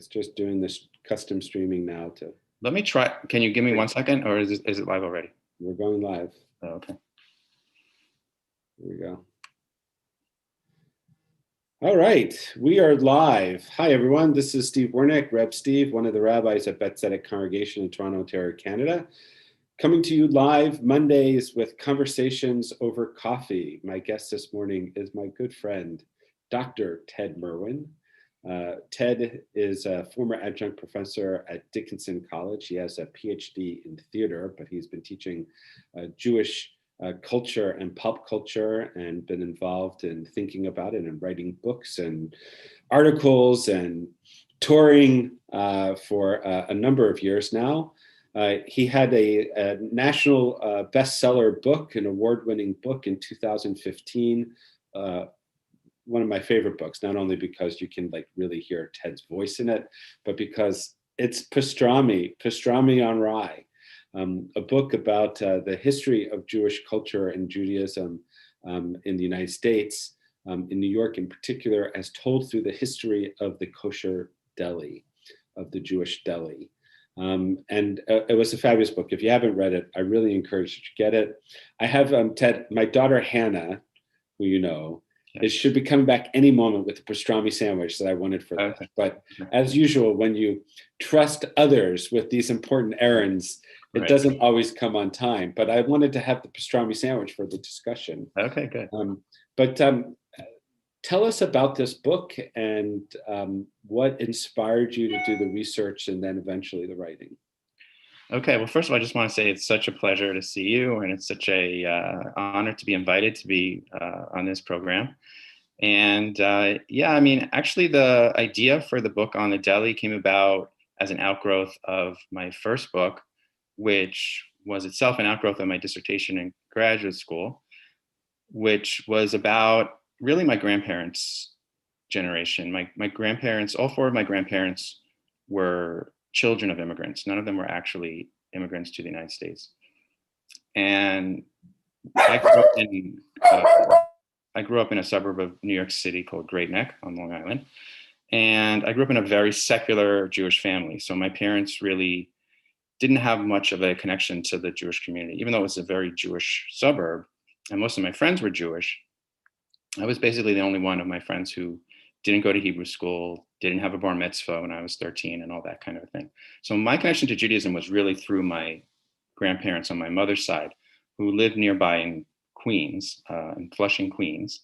It's just doing this custom streaming now to. Let me try. Can you give me 1 second, or is it live already? We're going live. Oh, okay. Here we go. All right, we are live. Hi, everyone. This is Steve Wernick, Reb Steve, one of the rabbis at Patsetic congregation in Toronto, Ontario, Canada. Coming to you live Mondays with conversations over coffee. My guest this morning is my good friend, Dr. Ted Merwin. Ted is a former adjunct professor at Dickinson College. He has a PhD in theater, but he's been teaching Jewish culture and pop culture and been involved in thinking about it and writing books and articles and touring for a number of years now. He had a national bestseller book, an award-winning book in 2015, one of my favorite books, not only because you can really hear Ted's voice in it, but because it's Pastrami on Rye, a book about the history of Jewish culture and Judaism in the United States, in New York in particular, as told through the history of the Kosher Deli, of the Jewish Deli. And it was a fabulous book. If you haven't read it, I really encourage you to get it. I have Ted, my daughter Hannah, who you know, should be coming back any moment with the pastrami sandwich that I wanted for them. But as usual, when you trust others with these important errands, it doesn't always come on time. But I wanted to have the pastrami sandwich for the discussion. Okay, good. But tell us about this book and what inspired you to do the research and then eventually the writing. Okay, well, first of all, I just want to say it's such a pleasure to see you, and it's such a honor to be invited to be on this program. And yeah, I mean, actually, the idea for the book on the deli came about as an outgrowth of my first book, which was itself an outgrowth of my dissertation in graduate school, which was about really my grandparents' generation. My grandparents, all four of my grandparents were children of immigrants. None of them were actually immigrants to the United States. And I grew up in a suburb of New York City called Great Neck on Long Island. And I grew up in a very secular Jewish family. So my parents really didn't have much of a connection to the Jewish community, even though it was a very Jewish suburb. And most of my friends were Jewish. I was basically the only one of my friends who didn't go to Hebrew school, didn't have a bar mitzvah when I was 13 and all that kind of thing. So my connection to Judaism was really through my grandparents on my mother's side, who lived nearby in Queens, in Flushing, Queens.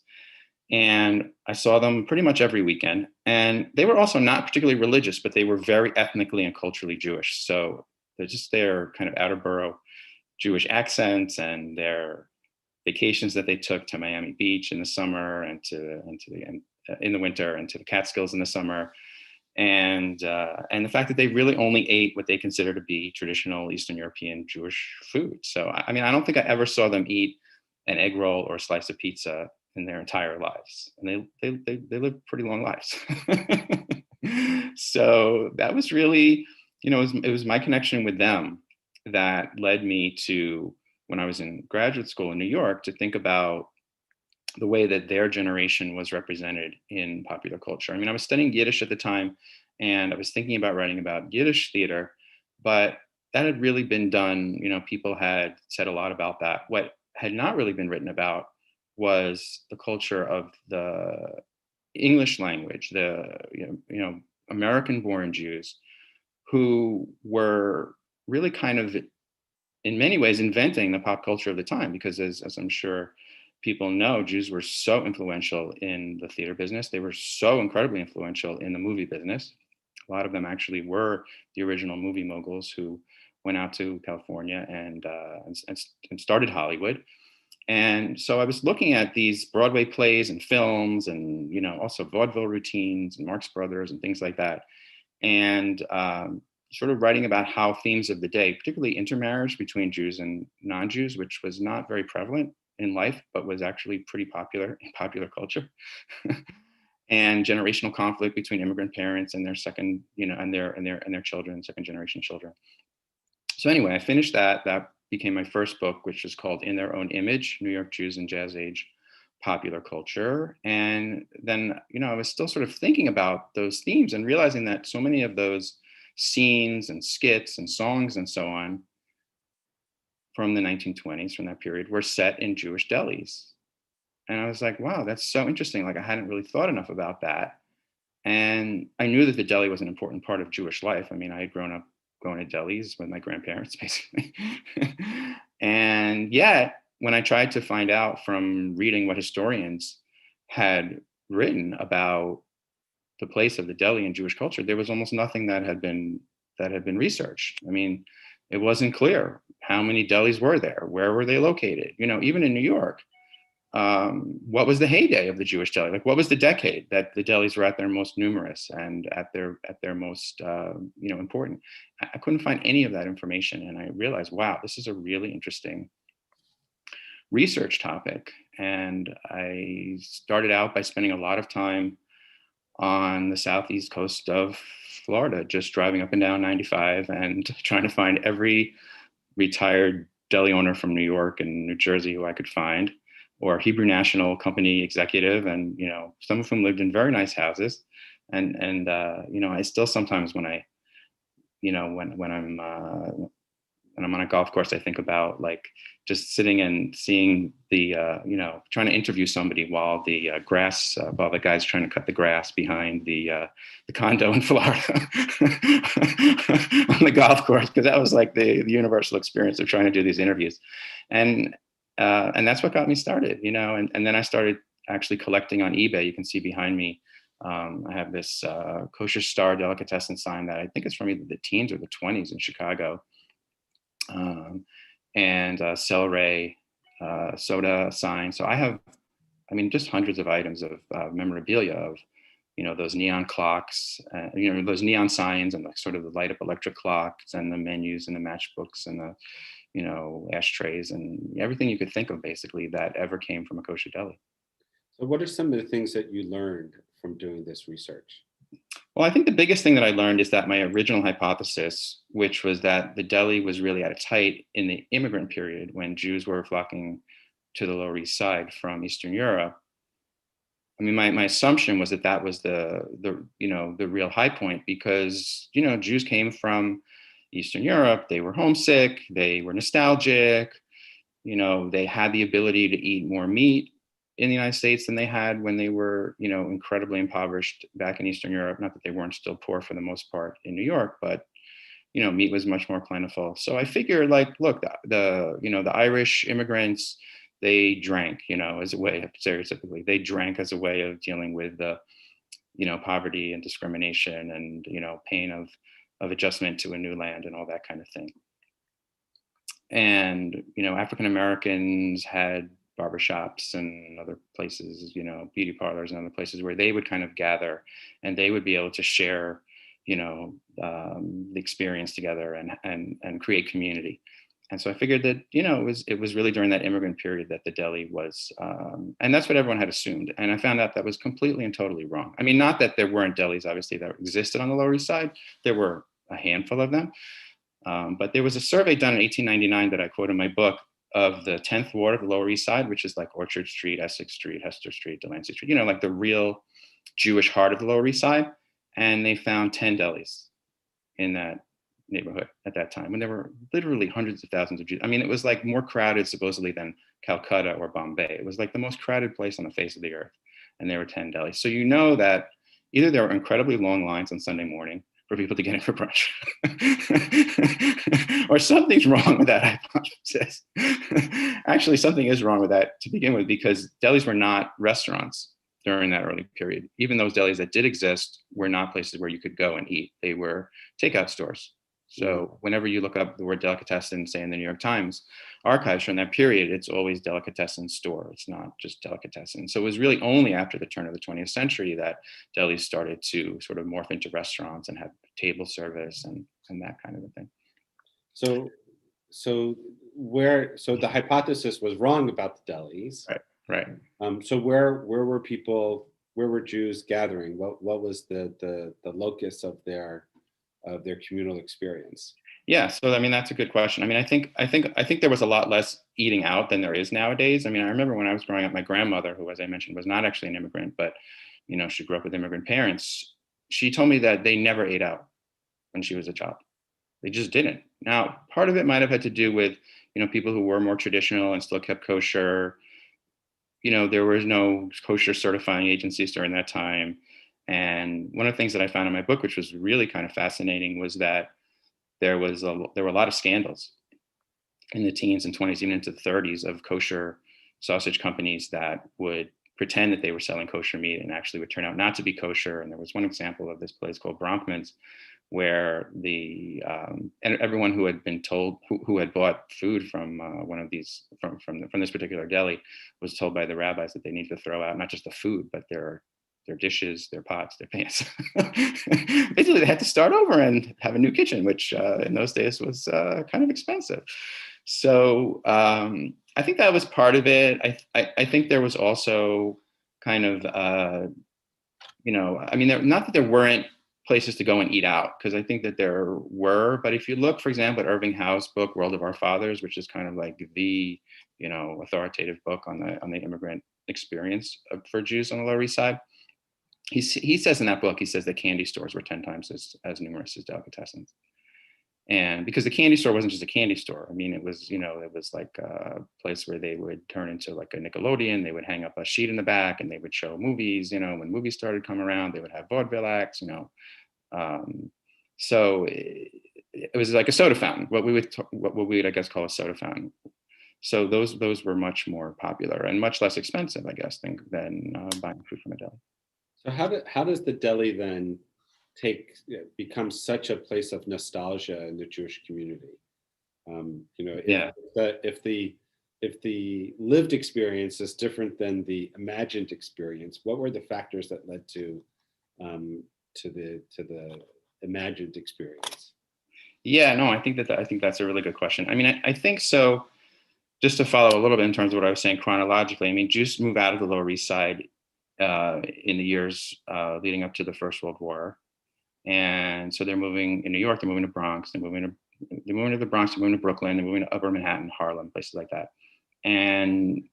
And I saw them pretty much every weekend. And they were also not particularly religious, but they were very ethnically and culturally Jewish. So they're just their kind of outer borough Jewish accents and their vacations that they took to Miami Beach in the summer and in the winter and to the Catskills in the summer. And the fact that they really only ate what they consider to be traditional Eastern European Jewish food. So, I mean, I don't think I ever saw them eat an egg roll or a slice of pizza in their entire lives. And they lived pretty long lives. So that was really, it was my connection with them that led me to, when I was in graduate school in New York, to think about the way that their generation was represented in popular culture. I mean, I was studying Yiddish at the time, and I was thinking about writing about Yiddish theater, but that had really been done. People had said a lot about that. What had not really been written about was the culture of the English language, the American-born Jews who were really kind of, in many ways, inventing the pop culture of the time, because as I'm sure people know, Jews were so influential in the theater business. They were so incredibly influential in the movie business. A lot of them actually were the original movie moguls who went out to California and started Hollywood. And so I was looking at these Broadway plays and films and, also vaudeville routines and Marx Brothers and things like that. And sort of writing about how themes of the day, particularly intermarriage between Jews and non-Jews, which was not very prevalent in life, but was actually pretty popular in popular culture, and generational conflict between immigrant parents and their second, and their children, second generation children. So anyway, I finished that. That became my first book, which is called In Their Own Image: New York Jews in Jazz Age popular culture. And then, I was still sort of thinking about those themes and realizing that so many of those scenes and skits and songs and so on from the 1920s, from that period, were set in Jewish delis. And I was like, wow, that's so interesting. Like, I hadn't really thought enough about that. And I knew that the deli was an important part of Jewish life. I mean, I had grown up going to delis with my grandparents, basically. And yet, when I tried to find out from reading what historians had written about the place of the deli in Jewish culture, there was almost nothing that had been researched. I mean, it wasn't clear how many delis were there, where were they located. Even in New York, what was the heyday of the Jewish deli? Like, what was the decade that the delis were at their most numerous and at their most important? I couldn't find any of that information, and I realized, wow, this is a really interesting research topic. And I started out by spending a lot of time on the southeast coast of Florida, just driving up and down 95 and trying to find every retired deli owner from New York and New Jersey who I could find, or Hebrew National Company executive, and some of whom lived in very nice houses. And I still sometimes when I when I'm on a golf course, I think about like just sitting and seeing the trying to interview somebody while while the guy's trying to cut the grass behind the condo in Florida on the golf course, because that was like the universal experience of trying to do these interviews. And that's what got me started, and then I started actually collecting on eBay. You can see behind me, I have this Kosher Star delicatessen sign that I think is from either the teens or the 20s in Chicago, and Celery soda sign. So I have, just hundreds of items of memorabilia of, those neon clocks, those neon signs, and the sort of the light up electric clocks, and the menus and the matchbooks and the ashtrays and everything you could think of, basically, that ever came from a kosher deli. So what are some of the things that you learned from doing this research? Well, I think the biggest thing that I learned is that my original hypothesis, which was that the deli was really at its height in the immigrant period when Jews were flocking to the Lower East Side from Eastern Europe. My assumption was that was the real high point, because Jews came from Eastern Europe. They were homesick. They were nostalgic. They had the ability to eat more meat in the United States than they had when they were, incredibly impoverished back in Eastern Europe. Not that they weren't still poor for the most part in New York, but meat was much more plentiful. So I figured, like, look, the Irish immigrants, they drank, as a way of, stereotypically, they drank as a way of dealing with the, poverty and discrimination and, pain of adjustment to a new land and all that kind of thing. And, African Americans had barbershops and other places, beauty parlors and other places where they would kind of gather, and they would be able to share, the experience together and create community. And so I figured that, it was really during that immigrant period that the deli was, and that's what everyone had assumed. And I found out that was completely and totally wrong. Not that there weren't delis, obviously, that existed on the Lower East Side. There were a handful of them. But there was a survey done in 1899 that I quote in my book of the 10th ward of the Lower East Side, which is like Orchard Street, Essex Street, Hester Street, Delancey Street, like the real Jewish heart of the Lower East Side. And they found 10 delis in that neighborhood at that time, when there were literally hundreds of thousands of Jews. It was like more crowded supposedly than Calcutta or Bombay. It was like the most crowded place on the face of the earth. And there were 10 delis. So that either there were incredibly long lines on Sunday morning for people to get in for brunch, or something's wrong with that hypothesis. Actually, something is wrong with that to begin with, because delis were not restaurants during that early period. Even those delis that did exist were not places where you could go and eat. They were takeout stores. So whenever you look up the word delicatessen, say in the New York Times archives from that period, it's always delicatessen store. It's not just delicatessen. So it was really only after the turn of the 20th century that delis started to sort of morph into restaurants and have table service and that kind of a thing. So the hypothesis was wrong about the delis. Right. So where were Jews gathering? What was the locus of their communal experience? Yeah, so I mean that's a good question. I mean, I think there was a lot less eating out than there is nowadays. I mean, I remember when I was growing up, my grandmother, who, as I mentioned, was not actually an immigrant, but she grew up with immigrant parents. She told me that they never ate out when she was a child. They just didn't. Now, part of it might have had to do with people who were more traditional and still kept kosher. There was no kosher certifying agencies during that time. And one of the things that I found in my book, which was really kind of fascinating, was that there were a lot of scandals in the teens and 20s, even into the 30s, of kosher sausage companies that would pretend that they were selling kosher meat and actually would turn out not to be kosher. And there was one example of this place called Bronkman's, where and everyone who had been told, who had bought food from one of these from this particular deli, was told by the rabbis that they need to throw out not just the food, but their dishes, their pots, their pans. Basically, they had to start over and have a new kitchen, which in those days was kind of expensive. So I think that was part of it. I think there was also kind of, I mean, not that there weren't places to go and eat out, because I think that there were. But if you look, for example, at Irving Howe's book, World of Our Fathers, which is kind of like the, authoritative book on the immigrant experience for Jews on the Lower East Side, he says in that book, he says that candy stores were 10 times as numerous as delicatessens. And because the candy store wasn't just a candy store, I mean, it was like a place where they would turn into like a Nickelodeon. They would hang up a sheet in the back and they would show movies. When movies started coming around, they would have vaudeville acts. So it was like a soda fountain, what we would I guess call a soda fountain. So those were much more popular and much less expensive, I guess, than buying food from a deli. So how does the deli then become such a place of nostalgia in the Jewish community? Yeah. If the lived experience is different than the imagined experience, what were the factors that led to the imagined experience? Yeah, no, I think that's a really good question. I mean, I think so. Just to follow a little bit in terms of what I was saying chronologically, I mean, Jews move out of the Lower East Side in the years leading up to the First World War. And so they're moving in New York, they're moving to Bronx, they're moving to the Bronx, they're moving to Brooklyn, they're moving to Upper Manhattan, Harlem, places like that. And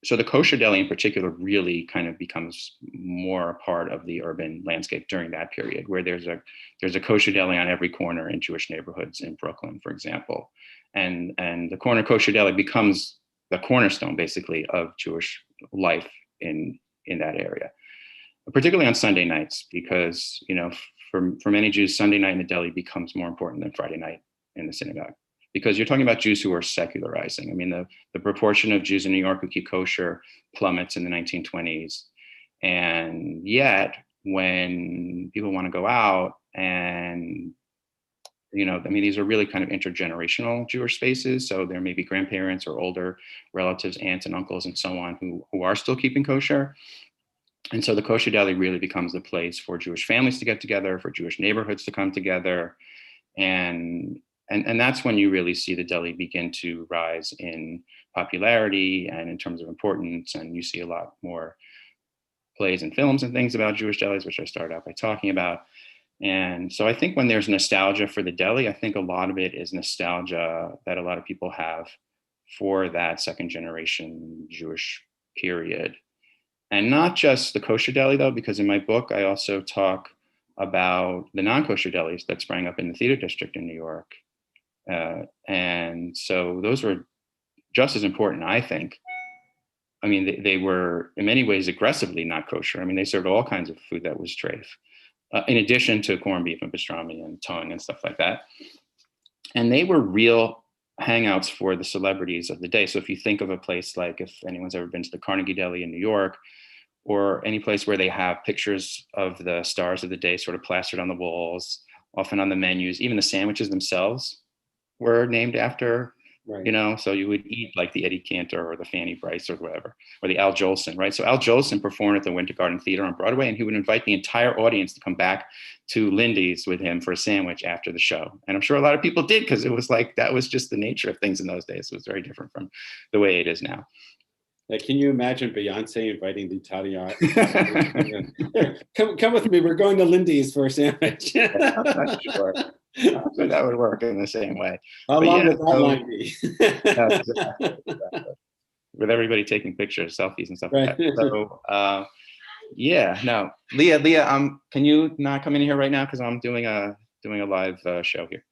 so the kosher deli in particular really kind of becomes more a part of the urban landscape during that period, where there's a kosher deli on every corner in Jewish neighborhoods in Brooklyn, for example. And the corner kosher deli becomes the cornerstone basically of Jewish life in that area, particularly on Sunday nights, because for many Jews, Sunday night in the deli becomes more important than Friday night in the synagogue, because you're talking about Jews who are secularizing. I mean, the proportion of Jews in New York who keep kosher plummets in the 1920s. And yet, when people want to go out and, I mean, these are really kind of intergenerational Jewish spaces. So there may be grandparents or older relatives, aunts and uncles and so on who are still keeping kosher. And so the kosher deli really becomes the place for Jewish families to get together, for Jewish neighborhoods to come together. And that's when you really see the deli begin to rise in popularity and in terms of importance. And you see a lot more plays and films and things about Jewish delis, which I started out by talking about. And so I think when there's nostalgia for the deli, I think a lot of it is nostalgia that a lot of people have for that second generation Jewish period. And not just the kosher deli, though, because in my book, I also talk about the non-kosher delis that sprang up in the theater district in New York. And so those were just as important, I think. I mean, they were in many ways aggressively not kosher. I mean, they served all kinds of food that was treif, in addition to corned beef and pastrami and tongue and stuff like that. And they were real hangouts for the celebrities of the day. So if you think of a place like, if anyone's ever been to the Carnegie Deli in New York, or any place where they have pictures of the stars of the day sort of plastered on the walls, often on the menus, even the sandwiches themselves were named after, right. So you would eat like the Eddie Cantor or the Fanny Brice or whatever, or the Al Jolson, right? So Al Jolson performed at the Winter Garden Theater on Broadway, and he would invite the entire audience to come back to Lindy's with him for a sandwich after the show. And I'm sure a lot of people did, because it was like, that was just the nature of things in those days. It was very different from the way it is now. Like, can you imagine Beyonce inviting the Italian? Come with me. We're going to Lindy's for a sandwich. I'm not sure. So that would work in the same way. How But long yeah, would that line be? exactly. With everybody taking pictures, selfies, and stuff like Right. that. So yeah, no, Leah, can you not come in here right now because I'm doing a live show here.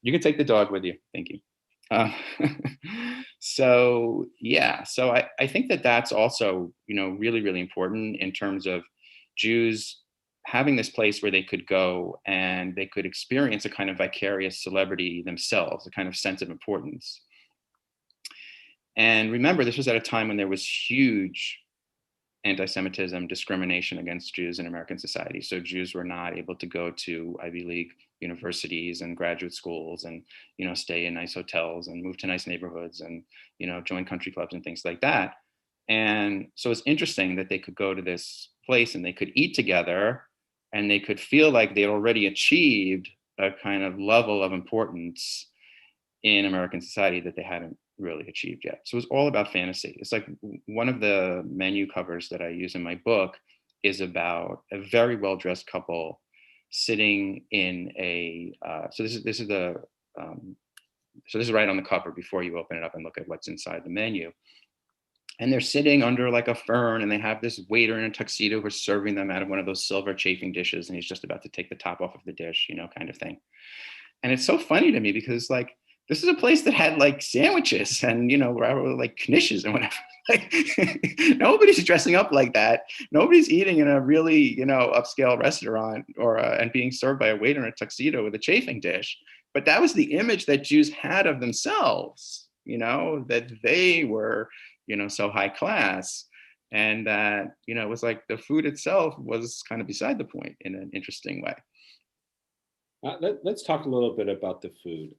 You can take the dog with you. Thank you. Uh, so yeah, so I think that that's also, really, really important in terms of Jews having this place where they could go and they could experience a kind of vicarious celebrity themselves, a kind of sense of importance. And remember, this was at a time when there was huge anti-Semitism, discrimination against Jews in American society. So Jews were not able to go to Ivy League universities and graduate schools and, stay in nice hotels and move to nice neighborhoods and, join country clubs and things like that. And so it's interesting that they could go to this place and they could eat together and they could feel like they already achieved a kind of level of importance in American society that they hadn't really achieved yet. So it's all about fantasy. It's like one of the menu covers that I use in my book is about a very well-dressed couple sitting in a. So this is the. So this is right on the cover before you open it up and look at what's inside the menu. And they're sitting under like a fern, and they have this waiter in a tuxedo who's serving them out of one of those silver chafing dishes, and he's just about to take the top off of the dish, kind of thing. And it's so funny to me because like this is a place that had like sandwiches and like knishes and whatever. Like nobody's dressing up like that. Nobody's eating in a really upscale restaurant or and being served by a waiter in a tuxedo with a chafing dish. But that was the image that Jews had of themselves. That they were so high class. And that, it was like the food itself was kind of beside the point in an interesting way. Let's talk a little bit about the food.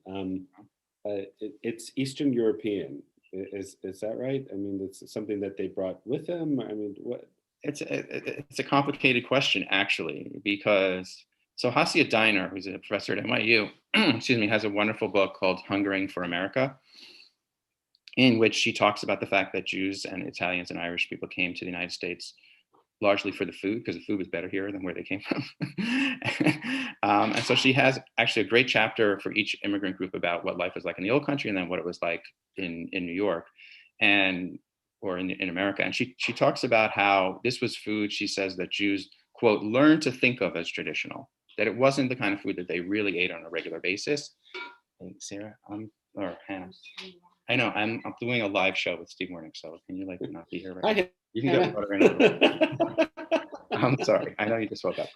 It's Eastern European. Is that right? I mean, it's something that they brought with them. I mean, what? It's a complicated question actually, because so Hasia Diner, who's a professor at NYU, excuse me, has a wonderful book called Hungering for America, in which she talks about the fact that Jews and Italians and Irish people came to the United States largely for the food, because the food was better here than where they came from. And so she has actually a great chapter for each immigrant group about what life was like in the old country and then what it was like in New York or in America. And she talks about how this was food, she says, that Jews, quote, learned to think of as traditional, that it wasn't the kind of food that they really ate on a regular basis. Hey, Sarah, or Hannah. I know, I'm doing a live show with Steve Warnick, so can you like not be here right now? You can get water in a little. I'm sorry. I know you just woke up.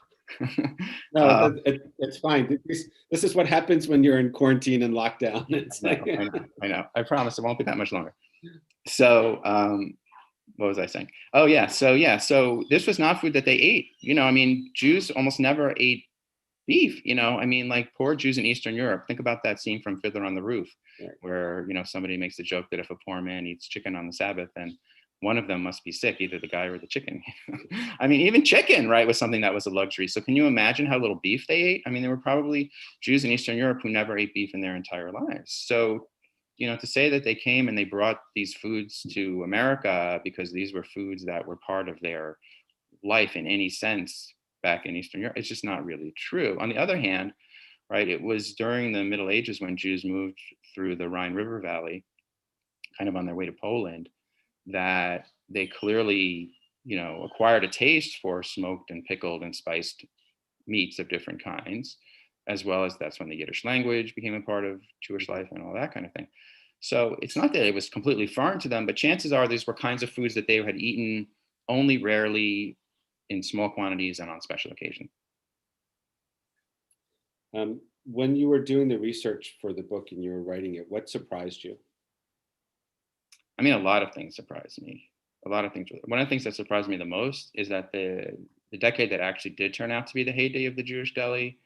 No, it's fine. This is what happens when you're in quarantine and lockdown. I know. I promise it won't be that much longer. So, what was I saying? Oh yeah. So this was not food that they ate. I mean, Jews almost never ate beef. I mean, like poor Jews in Eastern Europe. Think about that scene from Fiddler on the Roof, where somebody makes the joke that if a poor man eats chicken on the Sabbath, then one of them must be sick, either the guy or the chicken. I mean, even chicken, right, was something that was a luxury. So can you imagine how little beef they ate? I mean, there were probably Jews in Eastern Europe who never ate beef in their entire lives. So, to say that they came and they brought these foods to America because these were foods that were part of their life in any sense back in Eastern Europe, it's just not really true. On the other hand, right, it was during the Middle Ages when Jews moved through the Rhine River Valley, kind of on their way to Poland, that they clearly, acquired a taste for smoked and pickled and spiced meats of different kinds, as well as that's when the Yiddish language became a part of Jewish life and all that kind of thing. So it's not that it was completely foreign to them, but chances are these were kinds of foods that they had eaten only rarely, in small quantities, and on special occasions. When you were doing the research for the book and you were writing it, what surprised you? I mean, a lot of things surprised me. A lot of things. One of the things that surprised me the most is that the decade that actually did turn out to be the heyday of the Jewish Deli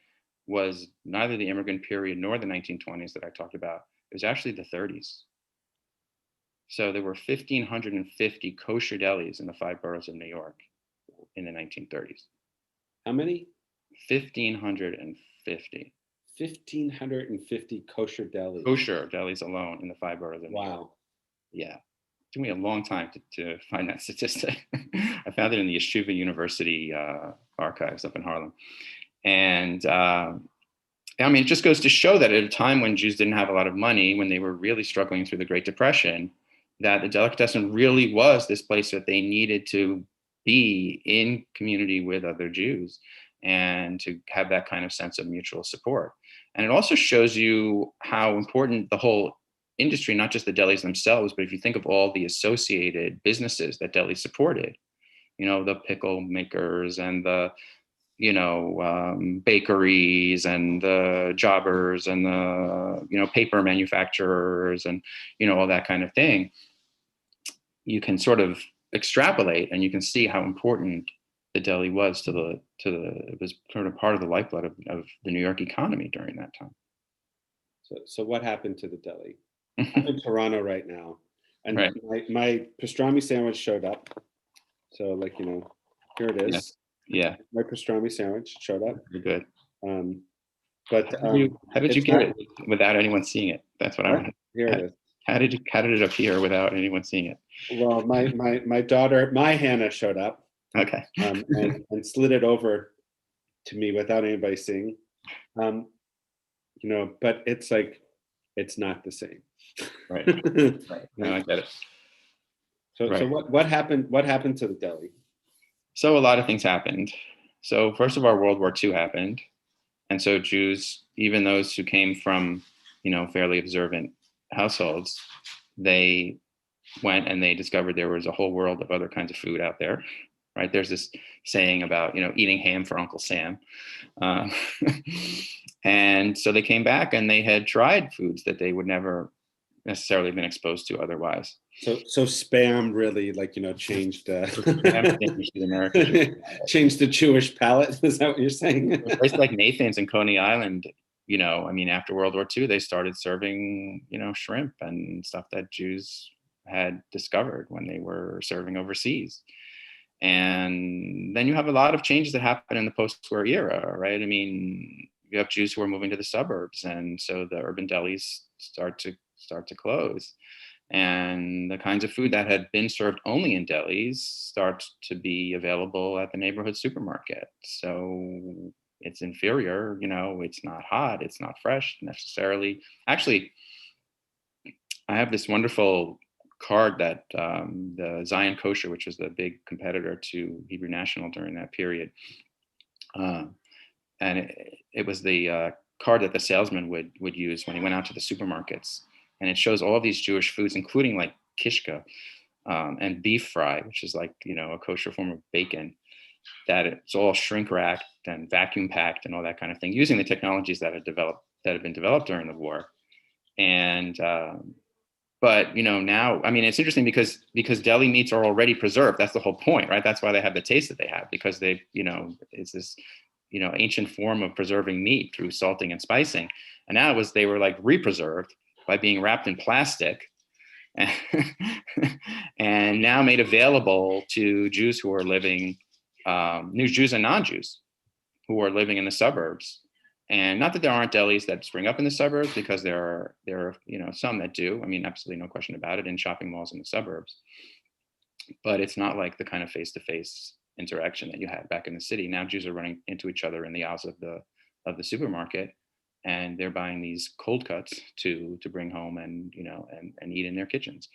was neither the immigrant period nor the 1920s that I talked about. It was actually the 30s. So there were 1,550 kosher delis in the 5 boroughs of New York in the 1930s. How many? 1,550. 1,550 kosher delis. Kosher delis alone in the 5 boroughs of New York. Wow. Yeah. It took me a long time to find that statistic. I found it in the Yeshiva University archives up in Harlem. And I mean, it just goes to show that at a time when Jews didn't have a lot of money, when they were really struggling through the Great Depression, that the delicatessen really was this place that they needed to be in community with other Jews and to have that kind of sense of mutual support. And it also shows you how important the whole industry, not just the delis themselves, but if you think of all the associated businesses that deli supported, the pickle makers and the bakeries and the jobbers and the paper manufacturers and all that kind of thing, you can sort of extrapolate and you can see how important the deli was it was sort of part of the lifeblood of the New York economy during that time. So what happened to the deli? I'm in Toronto right now, and right. my pastrami sandwich showed up. So here it is. Yes. Yeah. My pastrami sandwich showed up. Very good. But how did you get it without anyone seeing it? That's what I want. Here it is. How did it appear without anyone seeing it? Well, my daughter, my Hannah, showed up. Okay. And slid it over to me without anybody seeing. But it's not the same. Right. Right. No, I get it. So what happened? What happened to the deli? So a lot of things happened. So first of all, World War II happened. And so Jews, even those who came from, fairly observant households, they went and they discovered there was a whole world of other kinds of food out there, right? There's this saying about, eating ham for Uncle Sam. And so they came back and they had tried foods that they would never necessarily been exposed to otherwise. So spam really changed changed the Jewish palate. Is that what you're saying? A place like Nathan's in Coney Island, after World War II, they started serving, shrimp and stuff that Jews had discovered when they were serving overseas. And then you have a lot of changes that happen in the post-war era, right? I mean, you have Jews who are moving to the suburbs, and so the urban delis start to close. And the kinds of food that had been served only in delis start to be available at the neighborhood supermarket. So it's inferior, it's not hot, it's not fresh necessarily. Actually, I have this wonderful card that the Zion Kosher, which was the big competitor to Hebrew National during that period, and it was the card that the salesman would use when he went out to the supermarkets. And it shows all of these Jewish foods, including like kishka and beef fry, which is like, a kosher form of bacon, that it's all shrink wrapped and vacuum packed and all that kind of thing, using the technologies that have been developed during the war. And, but, now, I mean, it's interesting because deli meats are already preserved. That's the whole point, right? That's why they have the taste that they have, because they, it's this, ancient form of preserving meat through salting and spicing. And now they were like re-preserved by being wrapped in plastic and now made available to Jews who are living, new Jews and non-Jews who are living in the suburbs. And not that there aren't delis that spring up in the suburbs, because there are some that do. I mean, absolutely no question about it, in shopping malls in the suburbs. But it's not like the kind of face-to-face interaction that you had back in the city. Now Jews are running into each other in the aisles of the supermarket, and they're buying these cold cuts to bring home and and eat in their kitchens.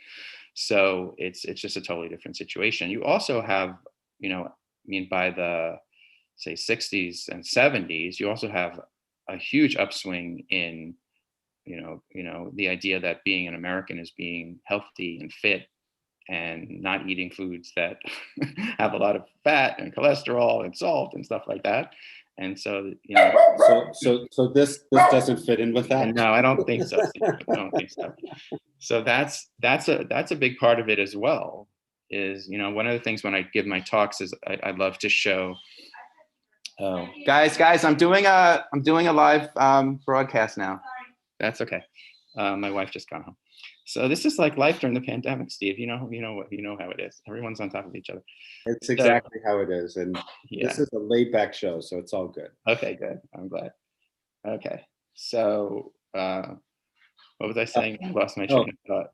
So it's just a totally different situation. You also have, by the say 60s and 70s, you also have a huge upswing in the idea that being an American is being healthy and fit and not eating foods that have a lot of fat and cholesterol and salt and stuff like that. And so, so this doesn't fit in with that. No, I don't think so. I don't think so. So that's a big part of it as well. Is one of the things when I give my talks is I love to show. Oh, guys, I'm doing a live broadcast now. That's okay. My wife just got home. So this is like life during the pandemic, Steve. You know how it is. Everyone's on top of each other. It's exactly how it is, and This is a laid-back show, so it's all good. Okay, good. I'm glad. Okay, so what was I saying? I lost my train of thought.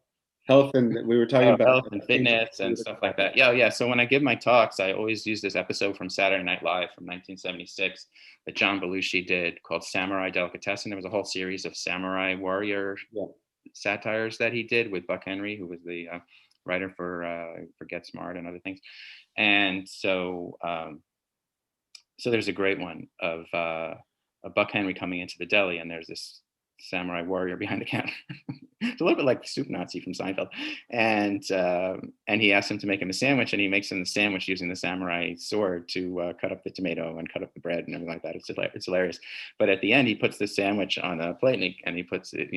health, and we were talking about Health and fitness and stuff like that. Yeah, yeah. So when I give my talks, I always use this episode from Saturday Night Live from 1976 that John Belushi did called Samurai Delicatessen. There was a whole series of samurai warrior satires that he did with Buck Henry, who was the writer for Get Smart and other things. And so there's a great one of a Buck Henry coming into the deli, and there's this samurai warrior behind the counter. It's a little bit like the soup Nazi from Seinfeld, and he asks him to make him a sandwich, and he makes him the sandwich using the samurai sword to cut up the tomato and cut up the bread and everything like that. It's hilarious. But at the end, he puts the sandwich on a plate and he puts it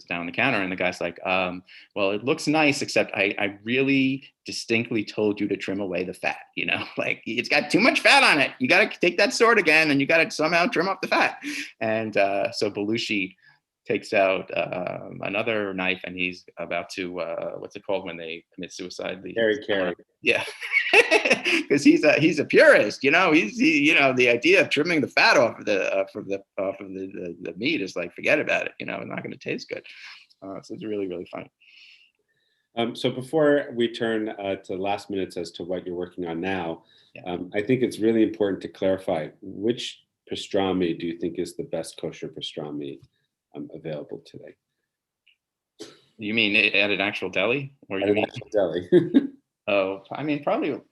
down on the counter, and the guy's like, well, it looks nice, except I really distinctly told you to trim away the fat. Like it's got too much fat on it. You got to take that sword again, and you got to somehow trim off the fat. And so Belushi takes out another knife, and he's about to what's it called when they commit suicide? Carry. Yeah, because he's a purist. The idea of trimming the fat off of the meat is like, forget about it. It's not going to taste good. So it's really, really funny. So before we turn to last minutes as to what you're working on now, I think it's really important to clarify which pastrami do you think is the best kosher pastrami available today? You mean at an actual deli, or at you mean actual deli? Oh, I mean,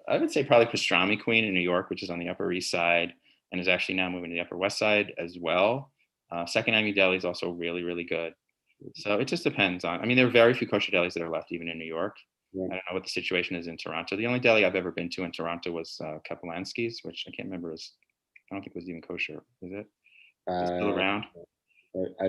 I would say probably Pastrami Queen in New York, which is on the Upper East Side and is actually now moving to the Upper West Side as well. Second Avenue Deli is also really, really good. So it just depends on. I mean, there are very few kosher delis that are left even in New York. Yeah. I don't know what the situation is in Toronto. The only deli I've ever been to in Toronto was Kapelansky's, which I can't remember. I don't think it was even kosher. Is it? Is it still around? I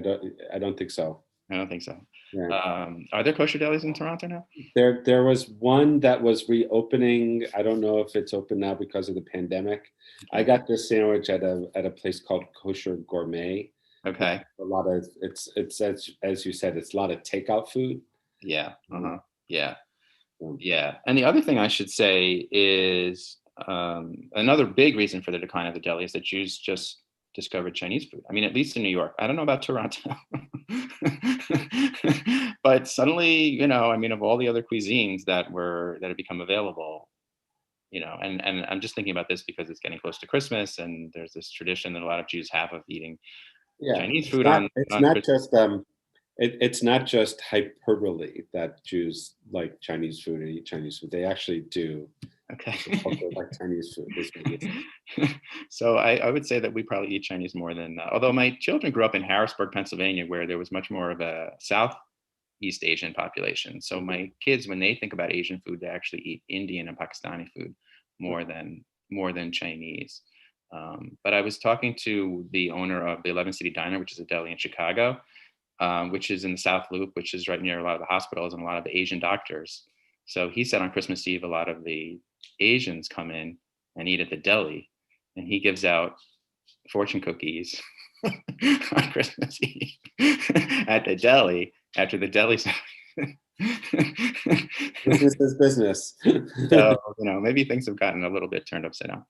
don't think so. I don't think so. Yeah. Are there kosher delis in Toronto now? There was one that was reopening. I don't know if it's open now because of the pandemic. I got this sandwich at a place called Kosher Gourmet. Okay. A lot of it's as you said, it's a lot of takeout food. Yeah. Yeah. Yeah. And the other thing I should say is another big reason for the decline of the deli is that Jews just discovered Chinese food. I mean, at least in New York. I don't know about Toronto. But suddenly, of all the other cuisines that have become available, and I'm just thinking about this because it's getting close to Christmas, and there's this tradition that a lot of Jews have of eating Chinese food It's not just hyperbole that Jews like Chinese food and eat Chinese food. They actually do. Okay. Like Chinese food. So I would say that we probably eat Chinese more than, although my children grew up in Harrisburg, Pennsylvania, where there was much more of a Southeast Asian population. So my kids, when they think about Asian food, they actually eat Indian and Pakistani food more than Chinese. But I was talking to the owner of the 11 City Diner, which is a deli in Chicago, which is in the South Loop, which is right near a lot of the hospitals and a lot of the Asian doctors. So he said on Christmas Eve, a lot of the Asians come in and eat at the deli, and he gives out fortune cookies on Christmas Eve at the deli after the deli. Business is business. So, maybe things have gotten a little bit turned upside down.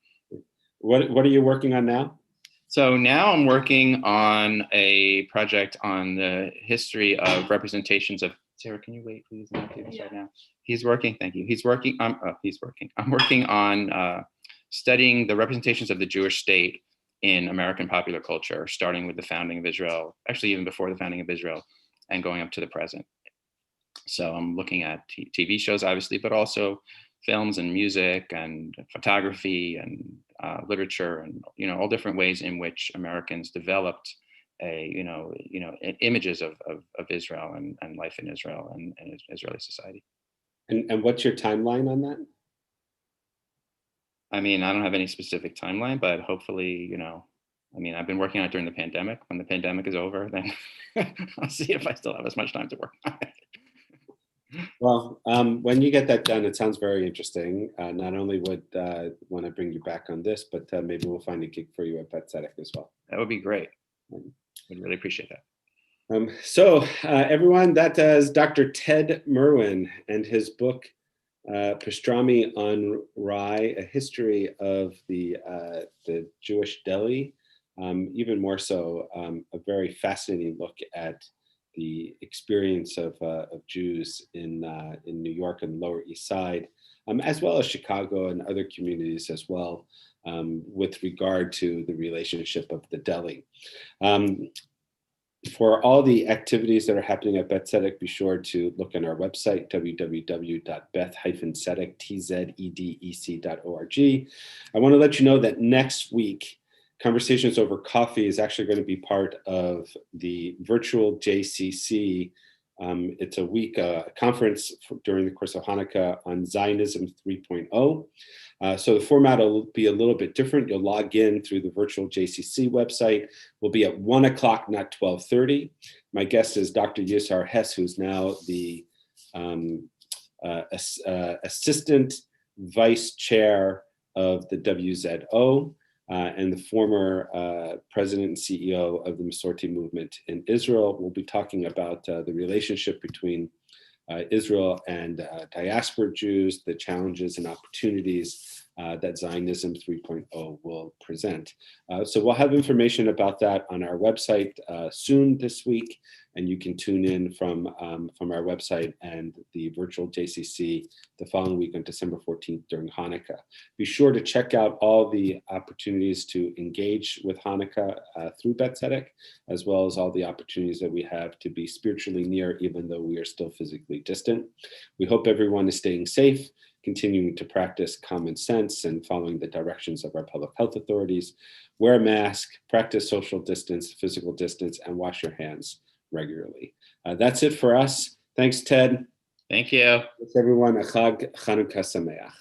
What are you working on now? So now I'm working on a project on the history of representations of. Sarah, can you wait, please? I'm not doing this right now. He's working. Thank you. He's working. He's working. I'm working on studying the representations of the Jewish state in American popular culture, starting with the founding of Israel, actually even before the founding of Israel, and going up to the present. So I'm looking at TV shows, obviously, but also films and music and photography and literature and all different ways in which Americans developed images of Israel and life in Israel and Israeli society. And what's your timeline on that? I mean, I don't have any specific timeline, but hopefully, I've been working on it during the pandemic. When the pandemic is over, then I'll see if I still have as much time to work on it. Well, when you get that done, it sounds very interesting. Not only would want to bring you back on this, but maybe we'll find a gig for you at Patsetic as well. That would be great. We'd really appreciate that. So everyone, that is Dr. Ted Merwin and his book, Pastrami on Rye, A History of the Jewish Deli. Even more so, a very fascinating look at the experience of Jews in New York and the Lower East Side, as well as Chicago and other communities as well, with regard to the relationship of the deli. For all the activities that are happening at Patsetic, be sure to look on our website, www.beth-tzedec.org. I want to let you know that next week, Conversations Over Coffee is actually going to be part of the virtual JCC. It's a week conference during the course of Hanukkah on Zionism 3.0. So the format will be a little bit different. You'll log in through the virtual JCC website. We'll be at 1 o'clock, not 12:30. My guest is Dr. Yisar Hess, who's now the assistant vice chair of the WZO and the former president and CEO of the Masorti movement in Israel. We'll be talking about the relationship between Israel and diaspora Jews, the challenges and opportunities that Zionism 3.0 will present. So we'll have information about that on our website soon this week, and you can tune in from our website and the virtual JCC the following week on December 14th during Hanukkah. Be sure to check out all the opportunities to engage with Hanukkah through Patsetic, as well as all the opportunities that we have to be spiritually near, even though we are still physically distant. We hope everyone is staying safe, continuing to practice common sense and following the directions of our public health authorities. Wear a mask, practice social distance, physical distance, and wash your hands regularly. That's it for us. Thanks, Ted. Thank you. Thanks, everyone. Chag Chanukah Sameach.